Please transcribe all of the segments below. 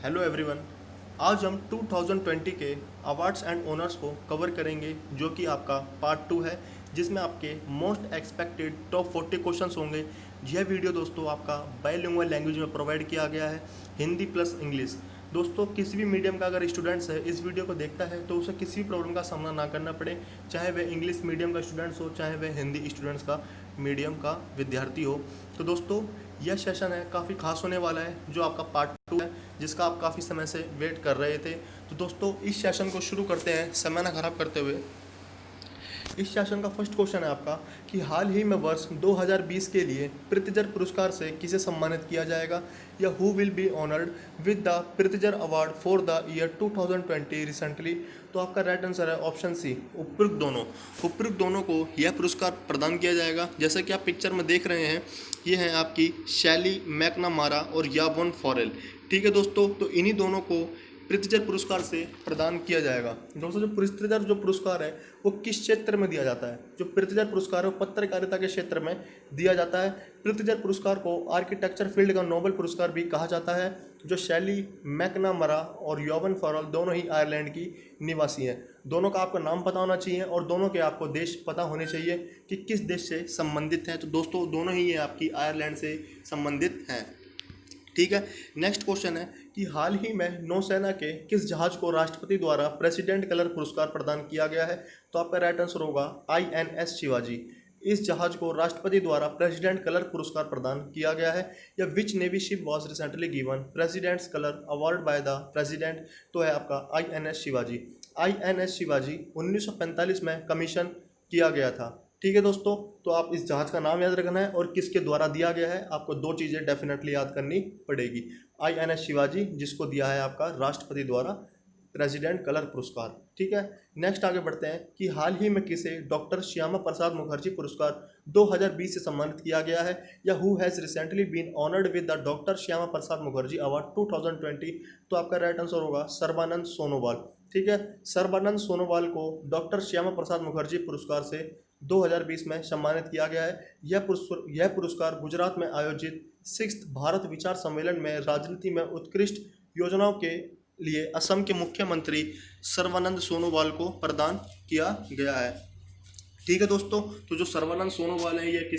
Hello everyone. आज हम 2020 के अवार्ड्स एंड ऑनर्स को कवर करेंगे जो कि आपका पार्ट 2 है, जिसमें आपके मोस्ट एक्सपेक्टेड टॉप 40 क्वेश्चंस होंगे। यह वीडियो दोस्तों आपका बाइलिंगुअल लैंग्वेज में प्रोवाइड किया गया है, हिंदी प्लस इंग्लिश। दोस्तों किसी भी मीडियम का अगर स्टूडेंट्स है इस वीडियो को देखता है तो उसे किसी भी प्रॉब्लम का सामना ना करना पड़े, चाहे वह इंग्लिश मीडियम का स्टूडेंट्स हो चाहे वह हिंदी स्टूडेंट्स का मीडियम का विद्यार्थी हो। तो दोस्तों यह सेशन है काफ़ी खास होने वाला है, जो आपका पार्ट 2 है, जिसका आप काफ़ी समय से वेट कर रहे थे। तो दोस्तों इस सेशन को शुरू करते हैं समय ना खराब करते हुए। इस सेशन का फर्स्ट क्वेश्चन है आपका कि हाल ही में वर्ष 2020 के लिए प्रितिजर पुरस्कार से किसे सम्मानित किया जाएगा, या who will be honoured with the Pritzker award for the year 2020 recently. तो आपका राइट आंसर है ऑप्शन सी, उपयुक्त दोनों को यह पुरस्कार प्रदान किया जाएगा। जैसा कि आप पिक्चर में देख रहे हैं, ये हैं आपकी शैली मैकनामारा और यावोन फॉरेल। ठीक है दोस्तों, तो इन्हीं दोनों को प्रितिजर पुरस्कार से प्रदान किया जाएगा। दोस्तों जो प्रितिजर जो पुरस्कार है वो किस क्षेत्र में दिया जाता है? जो प्रितिजर पुरस्कार है वो पत्रकारिता के क्षेत्र में दिया जाता है। प्रितिजर पुरस्कार को आर्किटेक्चर फील्ड का नोबेल पुरस्कार भी कहा जाता है। जो शैली मैकनामरा और योवन फॉरेल दोनों ही आयरलैंड की निवासी हैं। दोनों का आपको नाम पता होना चाहिए और दोनों के आपको देश पता होने चाहिए कि किस देश से संबंधित हैं। तो दोस्तों दोनों ही ये आपकी आयरलैंड से संबंधित हैं। ठीक है, नेक्स्ट क्वेश्चन है कि हाल ही में नौसेना के किस जहाज को राष्ट्रपति द्वारा प्रेसिडेंट कलर पुरस्कार प्रदान किया गया है? तो आपका राइट आंसर होगा INS शिवाजी। इस जहाज को राष्ट्रपति द्वारा प्रेसिडेंट कलर पुरस्कार प्रदान किया गया है। या which navy ship was recently given president's colour award by the president? तो है आपका INS शिवाजी। INS शिवाजी 1945 में कमीशन किया गया था। ठीक है दोस्तों, तो आप इस जहाज का नाम याद रखना है और किसके द्वारा दिया गया है। आपको दो चीज़ें डेफिनेटली याद करनी पड़ेगी। INS शिवाजी, जिसको दिया है आपका राष्ट्रपति द्वारा प्रेसिडेंट कलर पुरस्कार। ठीक है, नेक्स्ट आगे बढ़ते हैं कि हाल ही में किसे डॉक्टर श्यामा प्रसाद मुखर्जी पुरस्कार 2020 से सम्मानित किया गया है, या who has recently been honoured with the doctor Shyama Prasad Mukherjee award 2020? तो आपका राइट आंसर होगा सर्बानंद सोनोवाल। ठीक है, सर्बानंद सोनोवाल को डॉक्टर श्यामा प्रसाद मुखर्जी पुरस्कार से 2020 में सम्मानित किया गया है। यह पुरस्कार गुजरात में आयोजित 6th भारत विचार सम्मेलन में राजनीति में उत्कृष्ट योजनाओं के लिए असम के मुख्यमंत्री सर्बानंद सोनोवाल को प्रदान किया गया है। ठीक है दोस्तों, तो जो सर्बानंद सोनोवाल है ये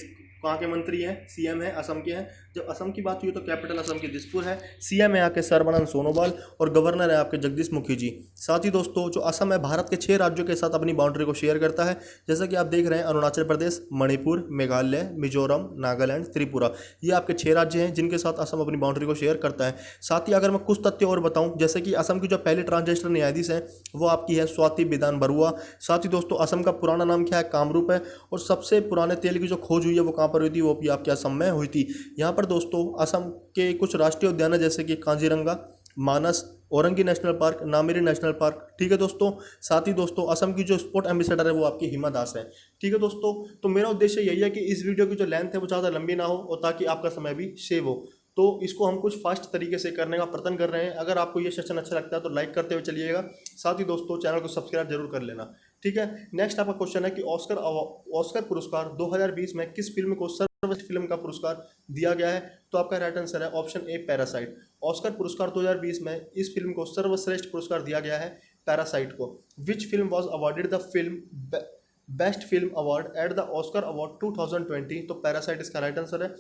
कहाँ के मंत्री हैं? CM है, असम के हैं। जब असम की बात हुई तो कैपिटल असम की दिसपुर है। CM है आपके सर्बानंद सोनोवाल और गवर्नर है आपके जगदीश मुखी जी। साथ ही दोस्तों जो असम है भारत के 6 राज्यों के साथ अपनी बाउंड्री को शेयर करता है। जैसा कि आप देख रहे हैं, अरुणाचल प्रदेश, मणिपुर, मेघालय, मिजोरम, नागालैंड, त्रिपुरा, ये आपके 6 राज्य हैं जिनके साथ असम अपनी बाउंड्री को शेयर करता है। साथ ही अगर मैं कुछ तथ्य और बताऊं, जैसे कि असम की जो पहली ट्रांसजेंडर न्यायाधीश है वो आपकी है स्वाति बिधान बरुआ। साथ ही दोस्तों असम का पुराना नाम क्या है? कामरूप है। और सबसे पुराने तेल की जो खोज हुई है वो कहाँ पर हुई थी? वो भी आपके असम में हुई थी। यहाँ पर दोस्तों असम के कुछ राष्ट्रीय उद्यान है, जैसे कि Kaziranga, Manas, Orang national park, Nameri national park. ठीक है दोस्तों, साथ ही दोस्तों असम की जो स्पोर्ट एम्बेसडर है वो आपकी हिमा दास है। ठीक है दोस्तों, तो मेरा उद्देश्य यही है कि इस वीडियो की जो लेंथ है वो ज़्यादा लंबी ना हो और ताकि आपका समय भी सेव हो। तो इसको हम कुछ फास्ट तरीके से करने का प्रयत्न कर रहे हैं। अगर आपको ये सेशन अच्छा लगता है तो लाइक करते हुए चलिएगा। साथ ही दोस्तों चैनल को सब्सक्राइब जरूर कर लेना। ठीक है, नेक्स्ट आपका क्वेश्चन है कि ऑस्कर पुरस्कार 2020 में किस फिल्म को सर्वश्रेष्ठ फिल्म का पुरस्कार दिया गया है? तो आपका राइट आंसर है ऑप्शन ए, पैरासाइट। ऑस्कर पुरस्कार 2020 में इस फिल्म को सर्वश्रेष्ठ पुरस्कार दिया गया है पैरासाइट को। Which film was awarded the film best film award at the Oscar award 2020? तो पैरासाइट इसका राइट आंसर है।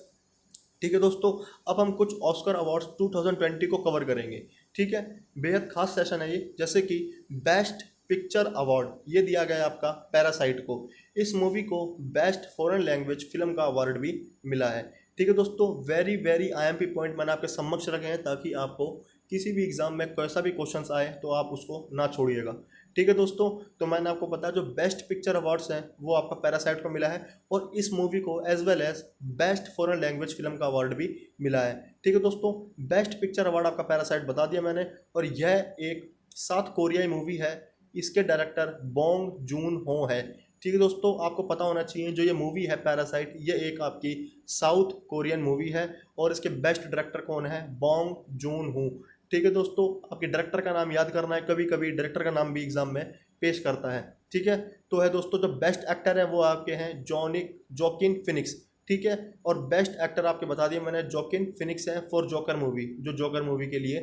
ठीक है दोस्तों, अब हम कुछ ऑस्कर अवार्ड्स 2020 को कवर करेंगे। ठीक है, बेहद खास सेशन है ये। जैसे कि बेस्ट पिक्चर अवार्ड ये दिया गया है आपका पैरासाइट को। इस मूवी को बेस्ट फॉरेन लैंग्वेज फिल्म का अवार्ड भी मिला है। ठीक है दोस्तों, वेरी वेरी IMP पॉइंट मैंने आपके समक्ष रखे हैं ताकि आपको किसी भी एग्जाम में कैसा भी क्वेश्चंस आए तो आप उसको ना छोड़िएगा। ठीक है दोस्तों, तो मैंने आपको बताया जो बेस्ट पिक्चर अवार्ड्स हैं वो आपका पैरासाइट को मिला है और इस मूवी को as well as best foreign language film का अवार्ड भी मिला है। ठीक है दोस्तों, बेस्ट पिक्चर अवार्ड आपका पैरासाइट बता दिया मैंने। और यह एक साउथ कोरियाई मूवी है। इसके डायरेक्टर बॉन्ग जून हो है। ठीक है दोस्तों, आपको पता होना चाहिए जो ये मूवी है पैरासाइट, ये एक आपकी साउथ कोरियन मूवी है और इसके बेस्ट डायरेक्टर कौन है? बॉन्ग जून हो। ठीक है दोस्तों, आपके डायरेक्टर का नाम याद करना है, कभी कभी डायरेक्टर का नाम भी एग्जाम में पेश करता है। ठीक है, तो है दोस्तों जो बेस्ट एक्टर है वो आपके हैं जोकिन फिनिक्स। ठीक है, और बेस्ट एक्टर आपके बता दिए मैंने, जोकिन फिनिक्स है फॉर जोकर मूवी, जो जोकर मूवी के लिए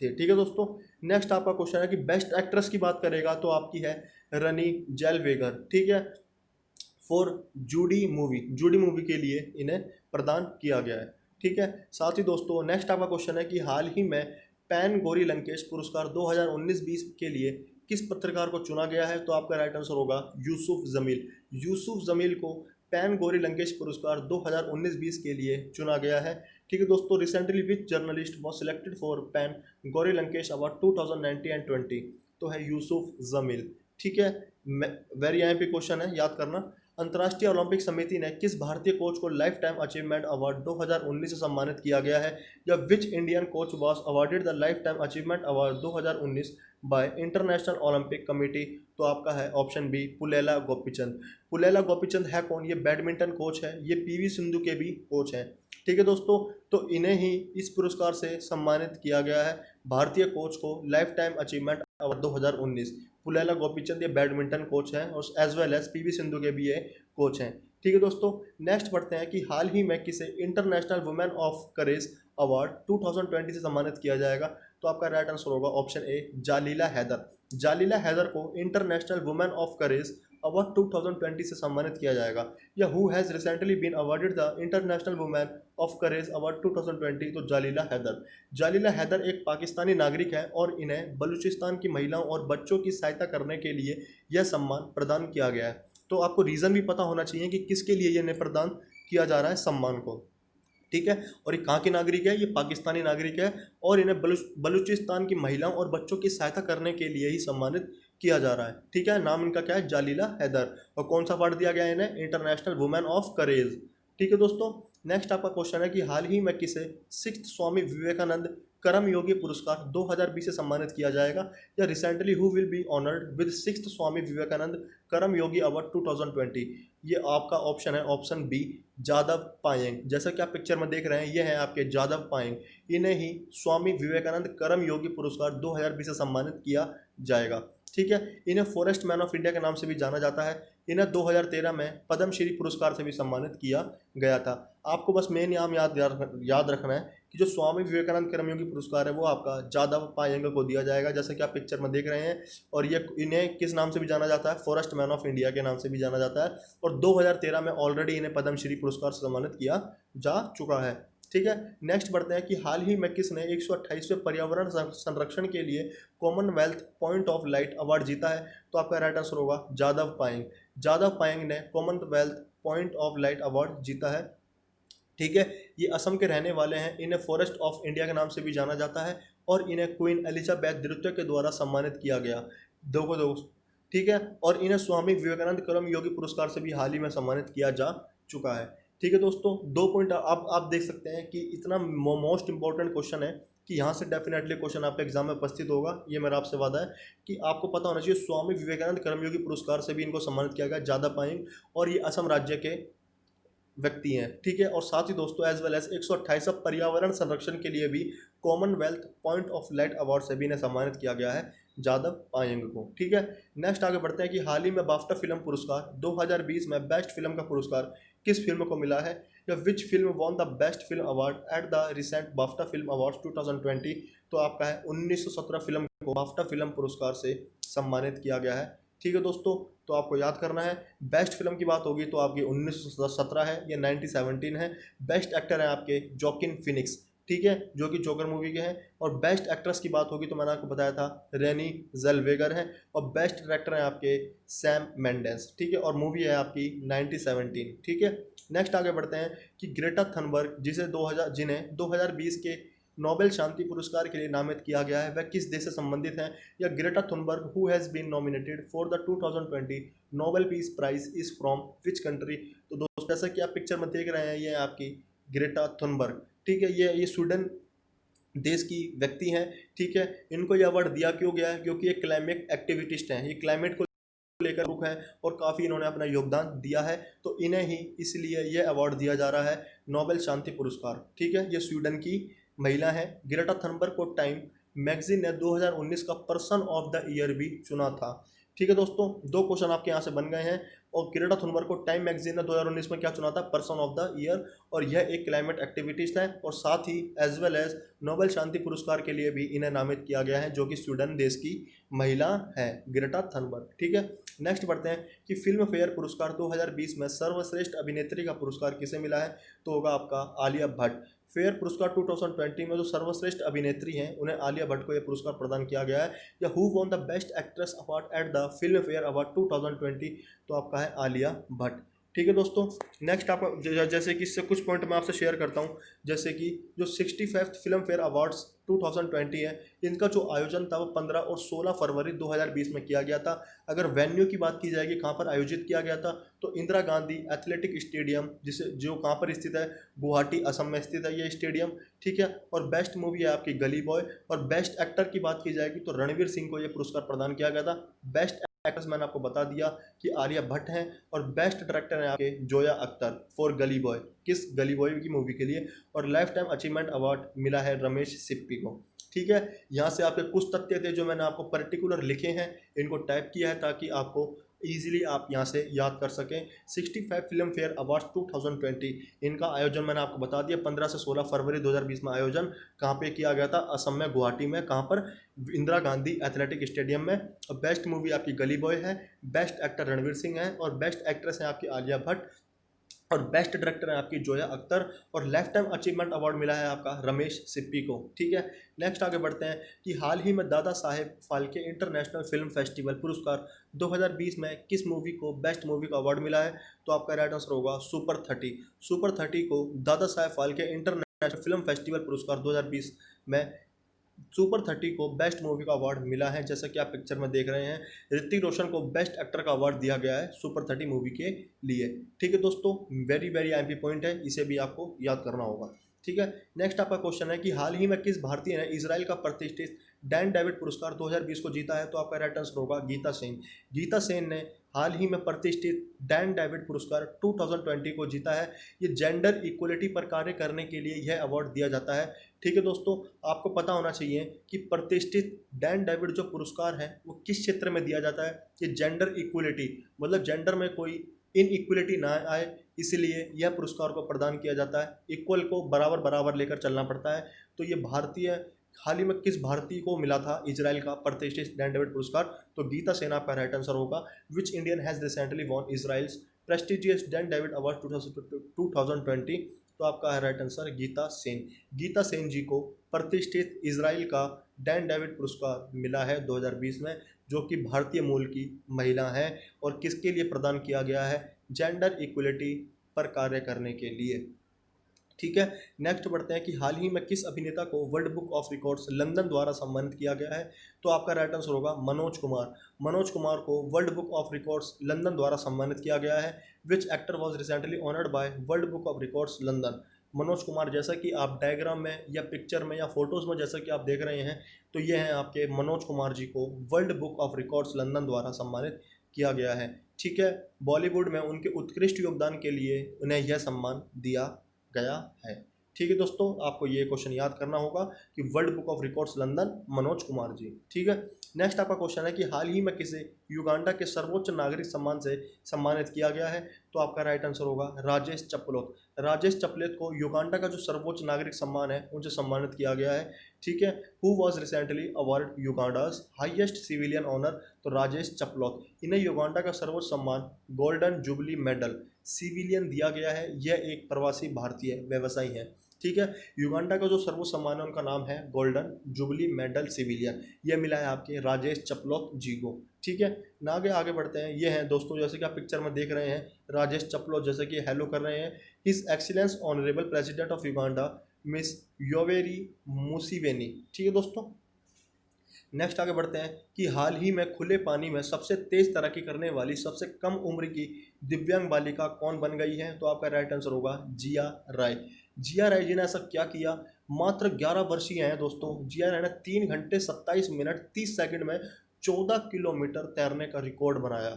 थे। ठीक है दोस्तों, नेक्स्ट आपका क्वेश्चन है कि बेस्ट एक्ट्रेस की बात करेगा तो आपकी है रनी जेलवेगर। ठीक है, फॉर जूडी मूवी के लिए इन्हें प्रदान किया गया है। ठीक है, साथ ही दोस्तों नेक्स्ट आपका क्वेश्चन है कि हाल ही में पैन गौरी लंकेश पुरस्कार 2019-20 के लिए किस पत्रकार को चुना गया है? तो आपका राइट आंसर होगा यूसुफ जमील। यूसुफ जमील को पैन गौरी लंकेश पुरस्कार 2019-20 के लिए चुना गया है। ठीक है दोस्तों, recently which journalist was selected for pan Gauri Lankesh award 2019 and 20? तो है यूसुफ जमील। ठीक है, वेरी यहाँ पे क्वेश्चन है, याद करना। अंतर्राष्ट्रीय ओलंपिक समिति ने किस भारतीय कोच को लाइफ टाइम अचीवमेंट अवार्ड 2019 से सम्मानित किया गया है? या which Indian coach was awarded the life time achievement award 2019 bye international Olympic committee? तो आपका है ऑप्शन बी पुलेला गोपीचंद। पुलेला गोपीचंद है कौन? ये बैडमिंटन कोच है, ये पीवी सिंधु के भी कोच हैं। ठीक है दोस्तों, तो इन्हें ही इस पुरस्कार से सम्मानित किया गया है, भारतीय कोच को lifetime achievement award 2019। Pullela Gopichand ये बैडमिंटन कोच हैं और as well as PV Sindhu के भी ये कोच हैं। ठीक है दोस्तों, नेक्स्ट पढ़ते हैं कि हाल ही में किसे international women of courage award 2020 से सम्मानित किया जाएगा? तो आपका राइट आंसर होगा ऑप्शन ए जालीला हैदर। जालीला हैदर को international women of courage award 2020 से सम्मानित किया जाएगा। या who has recently been awarded the international women of courage award 2020? तो जालीला हैदर। जालीला हैदर एक पाकिस्तानी नागरिक है और इन्हें बलूचिस्तान की महिलाओं और बच्चों की सहायता करने के लिए यह सम्मान प्रदान किया गया है। तो आपको रीज़न भी पता होना चाहिए कि किसके लिए ये प्रदान किया जा रहा है सम्मान को। ठीक है, और ये कहाँ की नागरिक है? ये पाकिस्तानी नागरिक है और इन्हें बलूचिस्तान की महिलाओं और बच्चों की सहायता करने के लिए ही सम्मानित किया जा रहा है। ठीक है, नाम इनका क्या है? जालीला हैदर। और कौन सा अवार्ड दिया गया है इन्हें? इंटरनेशनल वुमेन ऑफ करेज। ठीक है दोस्तों, नेक्स्ट आपका क्वेश्चन है कि हाल ही में किसे 6th स्वामी विवेकानंद कर्म योगी पुरस्कार 2020 से सम्मानित किया जाएगा? या recently who will be honoured with 6th Swami Vivekananda कर्म योगी अवार्ड 2020? ये आपका ऑप्शन है ऑप्शन बी जादव पायेंग। जैसा कि आप पिक्चर में देख रहे हैं, ये हैं आपके जादव पायेंग। इन्हें ही स्वामी विवेकानंद कर्म योगी पुरस्कार 2020 से सम्मानित किया जाएगा। ठीक है, इन्हें फॉरेस्ट मैन ऑफ इंडिया के नाम से भी जाना जाता है। इन्हें 2013 में पद्मश्री पुरस्कार से भी सम्मानित किया गया था। आपको बस मेन नाम याद रखना है कि जो स्वामी विवेकानंद कर्मयोगी पुरस्कार है वो आपका जादव पायेंग को दिया जाएगा, जैसे कि आप पिक्चर में देख रहे हैं। और ये इन्हें किस नाम से भी जाना जाता है? फॉरेस्ट मैन ऑफ इंडिया के नाम से भी जाना जाता है। और 2013 में ऑलरेडी इन्हें पद्मश्री पुरस्कार से सम्मानित किया जा चुका है। ठीक है, नेक्स्ट बढ़ते हैं कि हाल ही में किसने 128वें पर्यावरण संरक्षण के लिए Commonwealth point of light award जीता है? तो आपका राइट आंसर होगा जादव पायेंग। जादव पायेंग ने Commonwealth point of light award जीता है। ठीक है, ये असम के रहने वाले हैं। इन्हें फॉरेस्ट ऑफ इंडिया के नाम से भी जाना जाता है और इन्हें क्वीन एलिजाबेथ द्वितीय के द्वारा सम्मानित किया गया। दोस्त, ठीक है, और इन्हें स्वामी विवेकानंद कर्म योगी पुरस्कार से भी हाल ही में सम्मानित किया जा चुका है। ठीक है दोस्तों, 2 पॉइंट आप देख सकते हैं कि इतना मोस्ट इंपॉर्टेंट क्वेश्चन है कि यहाँ से डेफिनेटली क्वेश्चन आपके एग्जाम में उपस्थित होगा। ये मेरा आपसे वादा है कि आपको पता होना चाहिए स्वामी विवेकानंद कर्मयोगी पुरस्कार से भी इनको सम्मानित किया गया, जादव पायेंग, और ये असम राज्य के व्यक्ति हैं। ठीक है, और साथ ही दोस्तों एज वेल एज 128 पर्यावरण संरक्षण के लिए भी Commonwealth point of light award से भी इन्हें सम्मानित किया गया है, जादव पायेंग को। ठीक है, नेक्स्ट आगे बढ़ते हैं कि हाल ही में बाफ्टा फिल्म पुरस्कार 2020 में बेस्ट फिल्म का पुरस्कार किस फिल्म को मिला है? या which film won the best film award at the recent BAFTA film awards 2020? तो आपका है 1917 फिल्म को बाफ्टा फिल्म पुरस्कार से सम्मानित किया गया है। ठीक है दोस्तों, तो आपको याद करना है, बेस्ट फिल्म की बात होगी तो आपकी 1917 है, ये 1917 है। बेस्ट एक्टर है आपके जोकिन फिनिक्स, ठीक है, जो कि जोकर मूवी के हैं। और बेस्ट एक्ट्रेस की बात होगी तो मैंने आपको बताया था रेनी जेलवेगर है। और बेस्ट डायरेक्टर है आपके सैम मेंडेस। ठीक है, और मूवी है आपकी 1917। ठीक है, नेक्स्ट आगे बढ़ते हैं कि ग्रेटा थनबर्ग जिन्हें 2020 के नोबेल शांति पुरस्कार के लिए नामित किया गया है, वह किस देश से संबंधित हैं? या Greta Thunberg who has been nominated for the 2020 Nobel peace prize is from which country? तो दोस्तों जैसा कि आप पिक्चर में देख रहे हैं, ये आपकी ग्रेटा थुनबर्ग। ठीक है, ये स्वीडन देश की व्यक्ति हैं। ठीक है, इनको ये अवार्ड दिया क्यों गया है? क्योंकि ये क्लाइमेट एक्टिविटिस्ट हैं, ये क्लाइमेट को लेकर रुख है और काफ़ी इन्होंने अपना योगदान दिया है, तो इन्हें ही इसलिए यह अवार्ड दिया जा रहा है, नोबेल शांति पुरस्कार। ठीक है, ये स्वीडन की महिला है। ग्रेटा थनबर्ग को टाइम मैगजीन ने 2019 का पर्सन ऑफ द ईयर भी चुना था। ठीक है दोस्तों, दो क्वेश्चन आपके यहाँ से बन गए हैं। और ग्रेटा थुनबर्ग को टाइम मैगजीन ने 2019 में क्या चुना था? Person of the year. और यह एक क्लाइमेट एक्टिविटीज है, और साथ ही एज वेल एज नोबेल शांति पुरस्कार के लिए भी इन्हें नामित किया गया है, जो कि स्वीडन देश की महिला है, ग्रेटा थनबर्ग। ठीक है, नेक्स्ट बढ़ते हैं कि फिल्म फेयर पुरस्कार 2020 में सर्वश्रेष्ठ अभिनेत्री का पुरस्कार किसे मिला है? तो होगा आपका आलिया भट्ट। फेयर पुरस्कार 2020 में जो सर्वश्रेष्ठ अभिनेत्री हैं उन्हें आलिया भट्ट को यह पुरस्कार प्रदान किया गया है। या who won the best actress award at the film fair award 2020? तो आपका है आलिया भट्ट। ठीक है दोस्तों, नेक्स्ट आपका जैसे कि इससे कुछ पॉइंट मैं आपसे शेयर करता हूँ। जैसे कि जो 65th फिल्म फेयर अवार्ड्स 2020 है, इनका जो आयोजन था वो 15 और 16 फरवरी 2020 में किया गया था। अगर वेन्यू की बात की जाएगी कहाँ पर आयोजित किया गया था, तो इंदिरा गांधी एथलेटिक स्टेडियम, जिसे जो कहाँ पर स्थित है? गुवाहाटी असम में स्थित है ये स्टेडियम। ठीक है, और बेस्ट मूवी है आपकी गली बॉय। और बेस्ट एक्टर की बात की जाएगी तो रणवीर सिंह को यह पुरस्कार प्रदान किया गया था। बेस्ट एक्ट्रेस मैंने आपको बता दिया कि आलिया भट्ट हैं। और बेस्ट डायरेक्टर हैं आपके जोया अख्तर फॉर गली बॉय, किस गली बॉय की मूवी के लिए। और लाइफ टाइम अचीवमेंट अवार्ड मिला है रमेश सिप्पी को। ठीक है, यहाँ से आपके कुछ तथ्य थे जो मैंने आपको पर्टिकुलर लिखे हैं, इनको टाइप किया है ताकि आपको ईजिली आप यहाँ से याद कर सकें। 65 फिल्म फेयर अवार्ड्स 2020, इनका आयोजन मैंने आपको बता दिया 15 से 16 फरवरी 2020 में आयोजन कहाँ पे किया गया था? असम में, गुवाहाटी में। कहाँ पर? इंदिरा गांधी एथलेटिक स्टेडियम में। और बेस्ट मूवी आपकी गली बॉय है, बेस्ट एक्टर रणवीर सिंह है, और बेस्ट एक्ट्रेस है आपकी आलिया भट्ट, और बेस्ट डायरेक्टर है आपकी जोया अख्तर, और लाइफ टाइम अचीवमेंट अवार्ड मिला है आपका रमेश सिप्पी को। ठीक है, नेक्स्ट आगे बढ़ते हैं कि हाल ही में Dada Saheb Phalke international film festival पुरस्कार 2020 में किस मूवी को बेस्ट मूवी का अवार्ड मिला है? तो आपका राइट आंसर होगा सुपर 30। सुपर 30 को Dada Saheb Phalke international film festival पुरस्कार 2020 में सुपर 30 को बेस्ट मूवी का अवार्ड मिला है। जैसा कि आप पिक्चर में देख रहे हैं, ऋतिक रोशन को बेस्ट एक्टर का अवार्ड दिया गया है सुपर 30 मूवी के लिए। ठीक है दोस्तों, वेरी वेरी आईएमपी पॉइंट है, इसे भी आपको याद करना होगा। ठीक है, नेक्स्ट आपका क्वेश्चन है कि हाल ही में किस भारतीय ने इसराइल का प्रतिष्ठित डैन डेविड पुरस्कार 2020 को जीता है? तो आपका राइट आंसर होगा गीता सेन। गीता सेन ने हाल ही में प्रतिष्ठित डैन डेविड पुरस्कार 2020 को जीता है। ये जेंडर इक्वलिटी पर कार्य करने के लिए यह अवार्ड दिया जाता है। ठीक है दोस्तों, आपको पता होना चाहिए कि प्रतिष्ठित डैन डेविड जो पुरस्कार है वो किस क्षेत्र में दिया जाता है? ये जेंडर इक्वलिटी, मतलब जेंडर में कोई इनइक्वलिटी ना आए, इसलिए यह पुरस्कार को प्रदान किया जाता है। इक्वल को बराबर बराबर लेकर चलना पड़ता है। तो ये भारतीय, हाल ही में किस भारतीय को मिला था इजराइल का प्रतिष्ठित डैन डेविड पुरस्कार? तो गीता सेन आपका राइट आंसर होगा। Which Indian has recently von Israel's prestigious Dan David award 2020? तो आपका है राइट आंसर गीता सेन। गीता सेन जी को प्रतिष्ठित इजराइल का डैन डेविड पुरस्कार मिला है 2020 में, जो कि भारतीय मूल की महिला हैं, और किसके लिए प्रदान किया गया है? जेंडर इक्वलिटी पर कार्य करने के लिए। ठीक है, नेक्स्ट बढ़ते हैं कि हाल ही में किस अभिनेता को world Book of Records London द्वारा सम्मानित किया गया है? तो आपका राइट आंसर होगा मनोज कुमार। मनोज कुमार को world Book of Records London द्वारा सम्मानित किया गया है। Which actor was recently honoured bye world Book of Records London? Manoj Kumar, जैसा कि आप डायग्राम में या पिक्चर में या फोटोज़ में जैसा कि आप देख रहे हैं, तो ये हैं आपके मनोज कुमार जी को world Book of Records London द्वारा सम्मानित किया गया है। ठीक है, बॉलीवुड में उनके उत्कृष्ट योगदान के लिए उन्हें यह सम्मान दिया गया है। ठीक है दोस्तों, आपको ये क्वेश्चन याद करना होगा कि World Book of Records London, Manoj Kumar ji. ठीक है, नेक्स्ट आपका क्वेश्चन है कि हाल ही में किसे युगांडा के सर्वोच्च नागरिक सम्मान से सम्मानित किया गया है? तो आपका राइट आंसर होगा राजेश चपलोत। राजेश चपलेत को युगांडा का जो सर्वोच्च नागरिक सम्मान है उनसे सम्मानित किया गया है। ठीक है, who was recently award Uganda's highest civilian honour? तो राजेश चपलोत। इन्हें युगांडा का सर्वोच्च सम्मान गोल्डन जुबली मेडल सिविलियन दिया गया है। यह एक प्रवासी भारतीय व्यवसायी है। ठीक है, युगांडा का जो सर्वोच्च सम्मान है उनका नाम है गोल्डन जुबली मेडल सिविलियन। यह मिला है आपके राजेश चपलोत जी को। ठीक है, ना आगे बढ़ते हैं। ये हैं दोस्तों, जैसे कि आप पिक्चर में देख रहे हैं, राजेश चपलोत जैसे कि हेलो कर रहे हैं। His excellency honourable president of Uganda miss Yoweri Museveni. ठीक है दोस्तों, नेक्स्ट आगे बढ़ते हैं कि हाल ही में खुले पानी में सबसे तेज तैराकी करने वाली सबसे कम उम्र की दिव्यांग बालिका कौन बन गई है? तो आपका राइट आंसर होगा जिया राय। जिया राय जी ने ऐसा क्या किया? मात्र 11 वर्षीय हैं दोस्तों। जिया राय ने 3 घंटे 27 मिनट 30 सेकंड में 14 किलोमीटर तैरने का रिकॉर्ड बनाया।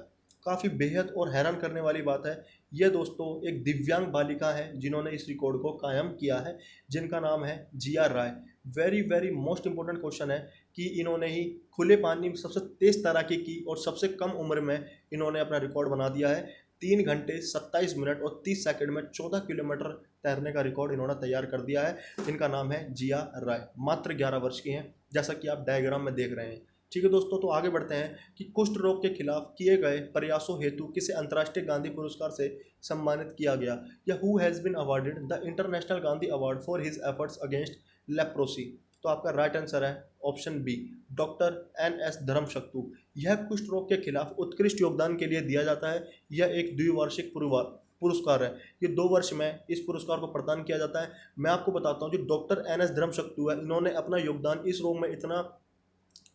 काफ़ी बेहद और हैरान करने वाली बात है। ये दोस्तों एक दिव्यांग बालिका है जिन्होंने इस रिकॉर्ड को कायम किया है, जिनका नाम है Jiya Rai. Very very most important question है कि इन्होंने ही खुले पानी में सबसे तेज तैराकी की और सबसे कम उम्र में इन्होंने अपना रिकॉर्ड बना दिया है। 3 घंटे 27 मिनट और 30 सेकंड में 14 किलोमीटर तैरने का रिकॉर्ड इन्होंने तैयार कर दिया है। इनका नाम है जिया राय, मात्र 11 वर्ष की हैं, जैसा कि आप डायग्राम में देख रहे हैं। ठीक है दोस्तों, तो आगे बढ़ते हैं कि कुष्ठ रोग के खिलाफ किए गए प्रयासों हेतु किसे अंतर्राष्ट्रीय गांधी पुरस्कार से सम्मानित किया गया, या who has been awarded the international Gandhi award for his efforts against leprosy. तो आपका राइट आंसर है option B, doctor NS Dharmshaktu. यह कुष्ठ रोग के खिलाफ उत्कृष्ट योगदान के लिए दिया जाता है। यह एक द्विवार्षिक पुरस्कार है। ये 2 वर्ष में इस पुरस्कार को प्रदान किया जाता है। मैं आपको बताता हूँ, जो डॉक्टर NS धर्मशक्तु है, इन्होंने अपना योगदान इस रोग में इतना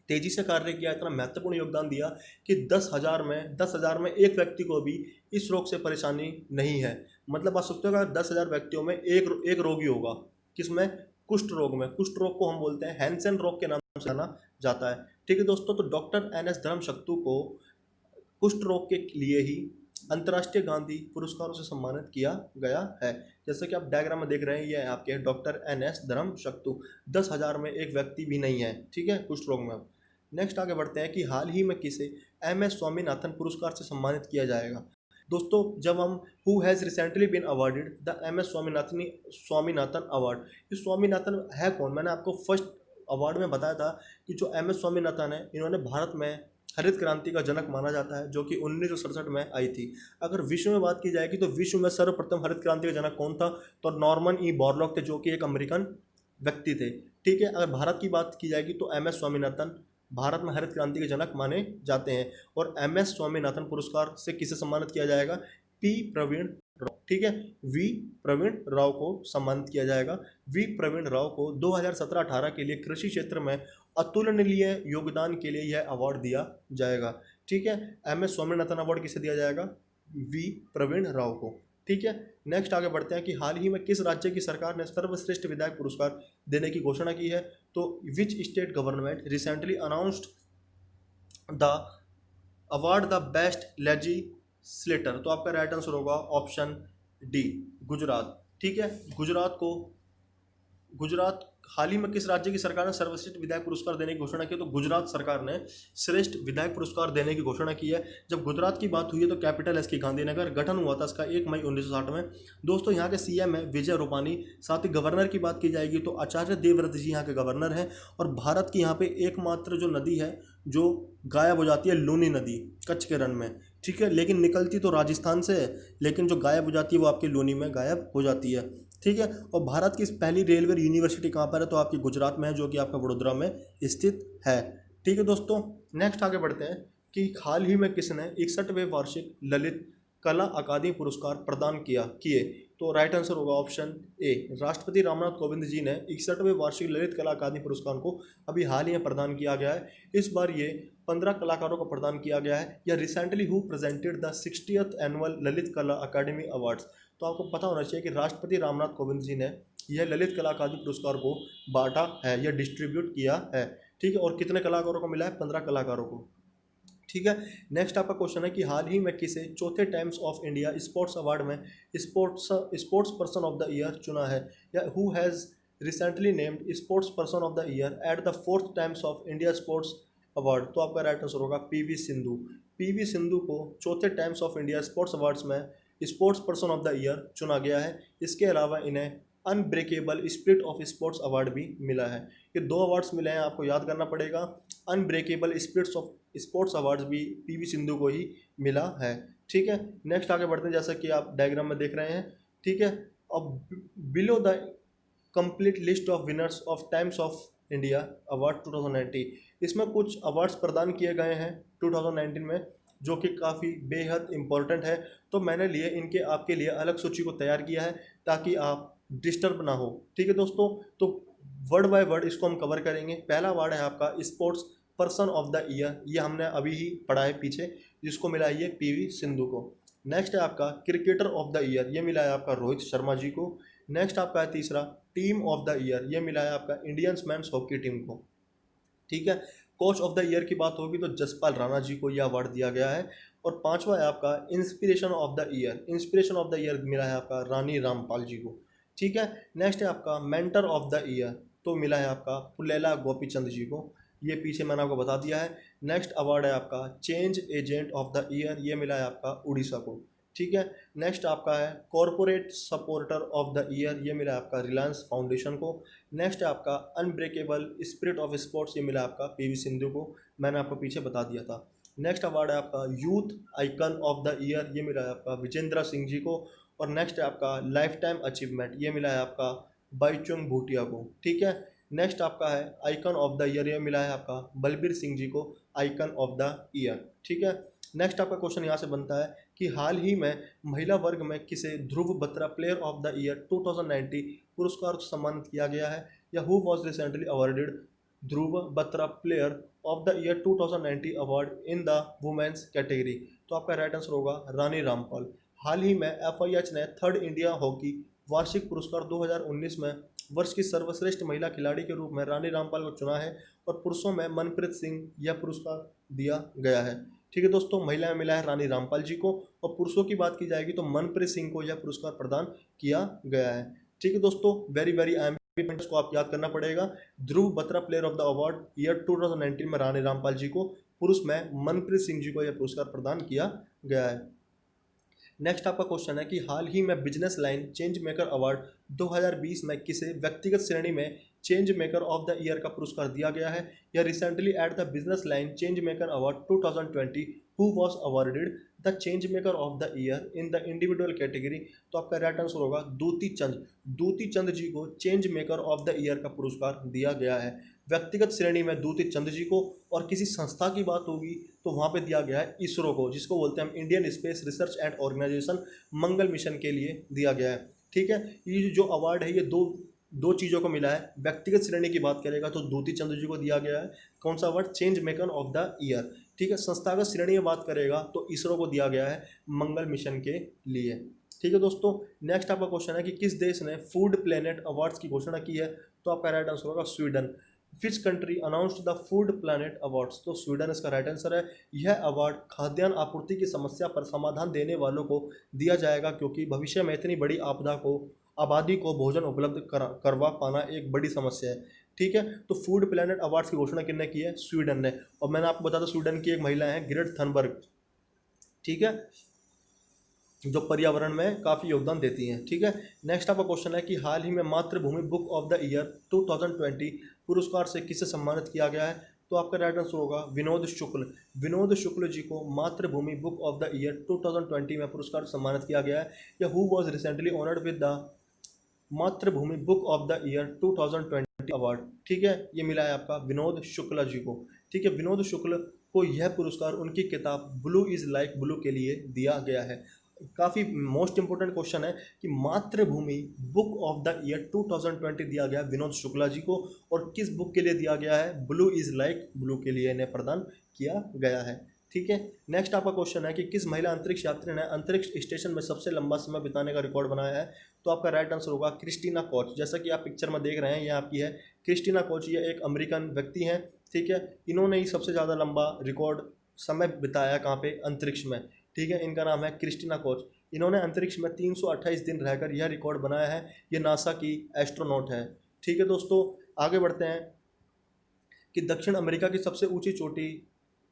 तेजी से कार्य किया, इतना महत्वपूर्ण योगदान दिया कि 10,000 में एक व्यक्ति को भी इस रोग से परेशानी नहीं है। मतलब आप सोचते हो 10,000 व्यक्तियों में एक रोगी होगा, किसमें? कुष्ठ रोग में। कुष्ठ रोग को हम बोलते हैं हैंसेन रोग के नाम से जाना जाता है। ठीक है दोस्तों, तो डॉक्टर NS धर्मशक्तु को कुष्ठ रोग के लिए ही अंतर्राष्ट्रीय गांधी पुरस्कारों से सम्मानित किया गया है। जैसे कि आप डायग्राम में देख रहे हैं, ये है आपके डॉक्टर NS धर्मशक्तु। 10,000 में एक व्यक्ति भी नहीं है, ठीक है, कुष्ठ रोग में। नेक्स्ट आगे बढ़ते हैं कि हाल ही में किसे MS स्वामीनाथन पुरस्कार से सम्मानित किया जाएगा। दोस्तों, जब हम who has recently been awarded the MS Swaminathan award, ये स्वामीनाथन है कौन? मैंने आपको फर्स्ट अवार्ड में बताया था कि जो MS स्वामीनाथन है, इन्होंने भारत में हरित क्रांति का जनक माना जाता है, जो कि 1967 में आई थी। अगर विश्व में बात की जाएगी तो विश्व में सर्वप्रथम हरित क्रांति का जनक कौन था? तो नॉर्मन ई बोरलॉग थे, जो कि एक अमेरिकन व्यक्ति थे। ठीक है, अगर भारत की बात की जाएगी तो MS स्वामीनाथन भारत में हरित क्रांति के जनक माने जाते हैं। और MS स्वामीनाथन पुरस्कार से किसे सम्मानित किया जाएगा? P प्रवीण राव। ठीक है, V प्रवीण राव को सम्मानित किया जाएगा। V प्रवीण राव को 2017-18 के लिए कृषि क्षेत्र में अतुलनीय योगदान के लिए यह अवार्ड दिया जाएगा। ठीक है, MS स्वामीनाथन अवार्ड किसे दिया जाएगा? V प्रवीण राव को। ठीक है, नेक्स्ट आगे बढ़ते हैं कि हाल ही में किस राज्य की सरकार ने सर्वश्रेष्ठ विधायक पुरस्कार देने की घोषणा की है। तो which state government recently announced the award the best legislator. तो आपका राइट आंसर होगा ऑप्शन डी, गुजरात। ठीक है, गुजरात हाल ही में किस राज्य की सरकार ने सर्वश्रेष्ठ विधायक पुरस्कार देने की घोषणा की? तो गुजरात सरकार ने श्रेष्ठ विधायक पुरस्कार देने की घोषणा की है। जब गुजरात की बात हुई है तो कैपिटल इसकी गांधीनगर, गठन हुआ था इसका 1 मई 1960 में। दोस्तों, यहाँ के CM है विजय रूपानी। साथ ही गवर्नर की बात की जाएगी तो आचार्य देवव्रत जी यहाँ के गवर्नर हैं। और भारत की यहाँ पे एकमात्र जो नदी है जो गायब हो जाती है, लूनी नदी, कच्छ के रण में। ठीक है, लेकिन निकलती तो राजस्थान से है, लेकिन जो गायब हो जाती है वो आपकी लूनी में गायब हो जाती है। ठीक है, और भारत की पहली रेलवे यूनिवर्सिटी कहाँ पर है? तो आपकी गुजरात में है, जो कि आपका वडोदरा में स्थित है। ठीक है दोस्तों, नेक्स्ट आगे बढ़ते हैं कि हाल ही में किसने 61वें वार्षिक ललित कला अकादमी पुरस्कार प्रदान किए। तो राइट आंसर होगा ऑप्शन ए, राष्ट्रपति रामनाथ कोविंद जी ने 61वें वार्षिक ललित कला अकादमी पुरस्कार को अभी हाल ही में प्रदान किया गया है। इस बार ये 15 कलाकारों को प्रदान किया गया है। या recently who presented the 60th annual Lalit कला अकादमी अवार्ड्स। तो आपको पता होना चाहिए कि राष्ट्रपति रामनाथ कोविंद जी ने यह ललित कला अकादमी पुरस्कार को बांटा है या डिस्ट्रीब्यूट किया है। ठीक है, और कितने कलाकारों को मिला है? 15 कलाकारों को। ठीक है, नेक्स्ट आपका क्वेश्चन है कि हाल ही में किसे चौथे Times of India sports award में sports person of the year चुना है। या who has recently named sports person of the year at the 4th Times of India sports award. तो आपका राइट आंसर होगा PV सिंधु। PV सिंधु को चौथे Times of India sports awards में sports person of the year चुना गया है। इसके अलावा इन्हें unbreakable spirit of sports award भी मिला है। ये 2 अवार्ड्स मिले हैं, आपको याद करना पड़ेगा। Unbreakable spirits of sports awards भी PV सिंधु को ही मिला है। ठीक है, नेक्स्ट आगे बढ़ते हैं, जैसा कि आप डायग्राम में देख रहे हैं। ठीक है, अब below the complete list of winners of times of India award 2019, इसमें कुछ अवार्ड्स प्रदान किए गए हैं 2019 में, जो कि काफ़ी बेहद इम्पोर्टेंट है। तो मैंने लिए इनके आपके लिए अलग सूची को तैयार किया है ताकि आप डिस्टर्ब ना हो। ठीक है दोस्तों, तो वर्ड बाय वर्ड इसको हम कवर करेंगे। पहला वर्ड है आपका sports person of the year, ये हमने अभी ही पढ़ा है पीछे, जिसको मिला है ये PV सिंधु को। नेक्स्ट है आपका क्रिकेटर ऑफ द ईयर, ये मिला है आपका रोहित शर्मा जी को। नेक्स्ट आपका है तीसरा टीम ऑफ द ईयर, ये मिला है आपका इंडियन मेंस हॉकी टीम को। ठीक है, कोच ऑफ द ईयर की बात होगी तो जसपाल राणा जी को यह अवार्ड दिया गया है। और पांचवा है आपका inspiration of the year, inspiration of the year मिला है आपका रानी रामपाल जी को। ठीक है, नेक्स्ट है आपका मेंटर ऑफ द ईयर, तो मिला है आपका पुल्लेला गोपीचंद जी को, ये पीछे मैंने आपको बता दिया है। नेक्स्ट अवार्ड है आपका change agent of the year, ये मिला है आपका उड़ीसा को, ठीक है। नेक्स्ट आपका है corporate supporter of the year, ये मिला है आपका रिलायंस फाउंडेशन को। नेक्स्ट है आपका अनब्रेकेबल स्पिरिट ऑफ स्पोर्ट्स, ये मिला आपका पीवी सिंधु को, मैंने आपको पीछे बता दिया था। नेक्स्ट अवार्ड है आपका youth icon of the year, ये मिला है आपका विजेंद्र सिंह जी को। और नेक्स्ट है आपका लाइफ टाइम अचीवमेंट, ये मिला है आपका बाईचुंग भूटिया को, ठीक है। नेक्स्ट आपका है आइकन ऑफ द ईयर, ये मिला है आपका बलबीर सिंह जी को आइकन ऑफ द ईयर, ठीक है। नेक्स्ट आपका क्वेश्चन यहाँ से बनता है कि हाल ही में महिला वर्ग में किसे Dhruv Batra player of the year 2090 पुरस्कार से सम्मानित किया गया है, या who was recently awarded Dhruv Batra player of the year 2090 award in the women's category. तो आपका राइट आंसर होगा रानी रामपाल। हाल ही में FIH ने थर्ड इंडिया हॉकी वार्षिक पुरस्कार 2019 में वर्ष की सर्वश्रेष्ठ महिला खिलाड़ी के रूप में रानी रामपाल को चुना है, और पुरुषों में मनप्रीत सिंह यह पुरस्कार दिया गया है, ठीक है दोस्तों। महिला में मिला है रानी रामपाल जी को, और पुरुषों की बात की जाएगी तो मनप्रीत सिंह को यह पुरस्कार प्रदान किया गया है, ठीक है दोस्तों। वेरी वेरी पॉइंट्स को आप याद करना पड़ेगा। Dhruv Batra player of the award year 2019 में रानी रामपाल जी को, पुरुष में मनप्रीत सिंह जी को यह पुरस्कार प्रदान किया गया है। नेक्स्ट आपका क्वेश्चन है कि हाल ही में business line change maker award 2020 में किसे व्यक्तिगत श्रेणी में change maker of the year का पुरस्कार दिया गया है, या recently at the business line change maker award 2020 who was awarded the change maker of the year in the individual category. तो आपका राइट आंसर होगा दूती चंद जी को change maker of the year का पुरस्कार दिया गया है। व्यक्तिगत श्रेणी में दूती चंद जी को, और किसी संस्था की बात होगी तो वहाँ पे दिया गया है इसरो को, जिसको बोलते हैं हम Indian space research and organisation, Mangal mission के लिए दिया गया है, ठीक है। ये जो अवार्ड है ये दो चीज़ों को मिला है। व्यक्तिगत श्रेणी की बात करेगा तो दूती चंद जी को दिया गया है कौन सा award, change maker of the year, ठीक है। संस्थागत श्रेणी में बात करेगा तो इसरो को दिया गया है मंगल मिशन के लिए, ठीक है दोस्तों। नेक्स्ट आपका क्वेश्चन है कि किस देश ने फूड प्लेनेट अवार्ड्स की घोषणा की है, तो आपका राइट आंसर होगा Sweden. Which country announced the food planet awards, तो स्वीडन इसका राइट आंसर है। यह अवार्ड खाद्यान्न आपूर्ति की समस्या पर समाधान देने वालों को दिया जाएगा, क्योंकि भविष्य में इतनी बड़ी आबादी को भोजन उपलब्ध करवा पाना एक बड़ी समस्या है, ठीक है। तो फूड प्लैनेट अवार्ड्स की घोषणा किसने की है, स्वीडन ने। और मैंने आपको बताया स्वीडन की एक महिला है ग्रेट थनबर्ग, ठीक है, जो पर्यावरण में काफ़ी योगदान देती हैं, ठीक है। नेक्स्ट आपका क्वेश्चन है कि हाल ही में मातृभूमि बुक ऑफ द ईयर 2020 पुरस्कार से किसे सम्मानित किया गया है, तो आपका राइट आंसर होगा विनोद शुक्ल जी को मातृभूमि बुक ऑफ द ईयर 2020 में पुरस्कार सम्मानित किया गया है, या who was recently honoured with the Mathrubhumi book of the year 2020 award, ठीक है। ये मिला है आपका विनोद शुक्ला जी को, ठीक है। विनोद शुक्ल को यह पुरस्कार उनकी किताब ब्लू इज़ लाइक ब्लू के लिए दिया गया है। काफ़ी मोस्ट इंपोर्टेंट क्वेश्चन है कि मातृभूमि बुक ऑफ द ईयर 2020 दिया गया विनोद शुक्ला जी को, और किस बुक के लिए दिया गया है, ब्लू इज़ लाइक ब्लू के लिए इन्हें प्रदान किया गया है, ठीक है। नेक्स्ट आपका क्वेश्चन है कि किस महिला अंतरिक्ष यात्री ने अंतरिक्ष स्टेशन में सबसे लंबा समय बिताने का रिकॉर्ड बनाया है, तो आपका राइट आंसर होगा क्रिस्टीना कोच। जैसा कि आप पिक्चर में देख रहे हैं, ये आपकी है क्रिस्टीना कोच, ये एक अमेरिकन व्यक्ति हैं, ठीक है। इन्होंने ही सबसे ज़्यादा लंबा रिकॉर्ड समय बिताया कहाँ पे, अंतरिक्ष में, ठीक है। इनका नाम है क्रिस्टीना कोच। इन्होंने अंतरिक्ष में 328 दिन रहकर यह रिकॉर्ड बनाया है। ये नासा की एस्ट्रोनॉट है, ठीक है दोस्तों। आगे बढ़ते हैं कि दक्षिण अमेरिका की सबसे ऊंची चोटी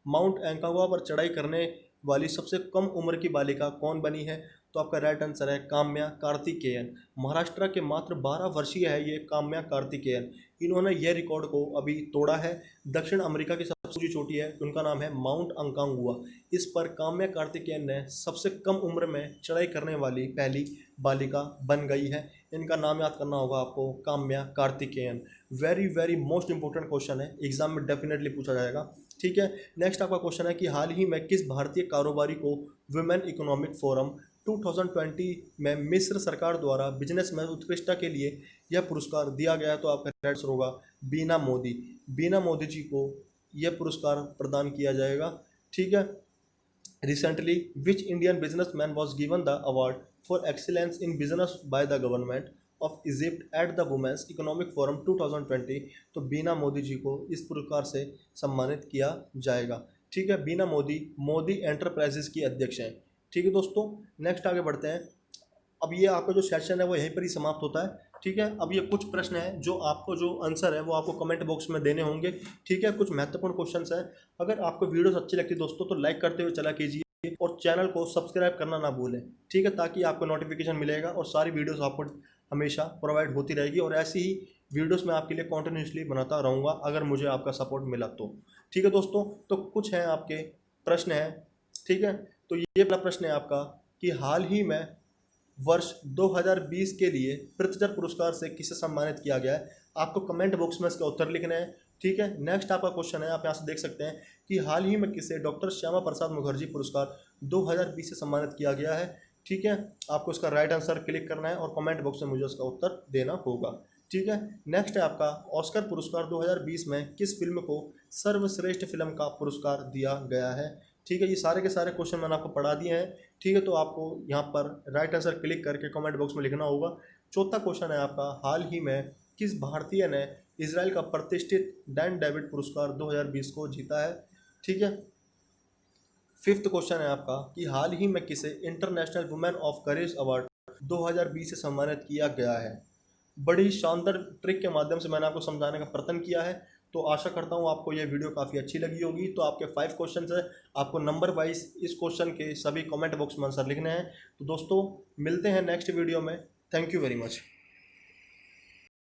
माउंट एंकागुआ पर चढ़ाई करने वाली सबसे कम उम्र की बालिका कौन बनी है, तो आपका राइट आंसर है काम्या कार्तिकेयन। महाराष्ट्र के मात्र 12 वर्षीय है ये काम्या कार्तिकेयन। इन्होंने यह रिकॉर्ड को अभी तोड़ा है। दक्षिण अमेरिका की सबसे ऊंची चोटी है, उनका नाम है माउंट अंकांगुआ। इस पर काम्या कार्तिकेयन ने सबसे कम उम्र में चढ़ाई करने वाली पहली बालिका बन गई है। इनका नाम याद करना होगा आपको, Kamya Karthikeyan. Very very most important question है, एग्जाम में डेफिनेटली पूछा जाएगा, ठीक है। नेक्स्ट आपका क्वेश्चन है कि हाल ही में किस भारतीय कारोबारी को वुमेन इकोनॉमिक फोरम 2020 में मिस्र सरकार द्वारा बिजनेस में उत्कृष्टता के लिए यह पुरस्कार दिया गया, तो आपका राइट आंसर होगा बीना मोदी जी को यह पुरस्कार प्रदान किया जाएगा, ठीक है। Recently which Indian businessman was given the award for excellence in business by the government of Egypt at the women's economic forum 2020, तो बीना मोदी जी को इस पुरस्कार से सम्मानित किया जाएगा, ठीक है। बीना मोदी एंटरप्राइजेस की अध्यक्ष हैं, ठीक है दोस्तों। नेक्स्ट आगे बढ़ते हैं। अब ये आपका जो सेशन है वो यहीं पर ही समाप्त होता है। ठीक है। अब ये कुछ प्रश्न है जो आपको जो आंसर है वो आपको कमेंट बॉक्स में देने होंगे। ठीक है, कुछ महत्वपूर्ण क्वेश्चंस हैं। अगर आपको वीडियोस अच्छी लगती है दोस्तों तो लाइक करते हुए चला कीजिए और चैनल को सब्सक्राइब करना ना भूलें। ठीक है, ताकि आपको नोटिफिकेशन मिलेगा और सारी वीडियोस आपको हमेशा प्रोवाइड होती रहेगी और ऐसी ही वीडियोस मैं आपके लिए कॉन्टिन्यूसली बनाता रहूँगा अगर मुझे आपका सपोर्ट मिला तो। ठीक है दोस्तों, तो कुछ हैं आपके प्रश्न हैं। ठीक है, तो ये पहला प्रश्न है आपका कि हाल ही में वर्ष 2020 के लिए पृथ्वीधर पुरस्कार से किसे सम्मानित किया गया है। आपको कमेंट बॉक्स में इसका उत्तर लिखना है। ठीक है, नेक्स्ट आपका क्वेश्चन है, आप यहाँ से देख सकते हैं कि हाल ही में किसे डॉक्टर श्यामा प्रसाद मुखर्जी पुरस्कार 2020 से सम्मानित किया गया है। ठीक है, आपको इसका राइट आंसर क्लिक करना है और कमेंट बॉक्स में मुझे उसका उत्तर देना होगा। ठीक है, नेक्स्ट है आपका ऑस्कर पुरस्कार 2020 में किस फिल्म को सर्वश्रेष्ठ फिल्म का पुरस्कार दिया गया है। ठीक है, ये सारे के सारे क्वेश्चन मैंने आपको पढ़ा दिए हैं। ठीक है, तो आपको यहाँ पर राइट आंसर क्लिक करके कमेंट बॉक्स में लिखना होगा। चौथा क्वेश्चन है आपका हाल ही में किस भारतीय ने इसराइल का प्रतिष्ठित डैन डेविड पुरस्कार 2020 को जीता है। ठीक है, फिफ्थ क्वेश्चन है आपका कि हाल ही में किसे international women of courage award 2020 से सम्मानित किया गया है। बड़ी शानदार ट्रिक के माध्यम से मैंने आपको समझाने का प्रयत्न किया है, तो आशा करता हूँ आपको ये वीडियो काफ़ी अच्छी लगी होगी। तो आपके 5 क्वेश्चंस है, आपको नंबर वाइज इस क्वेश्चन के सभी कमेंट बॉक्स में आंसर लिखने हैं। तो दोस्तों मिलते हैं नेक्स्ट वीडियो में। Thank you very much.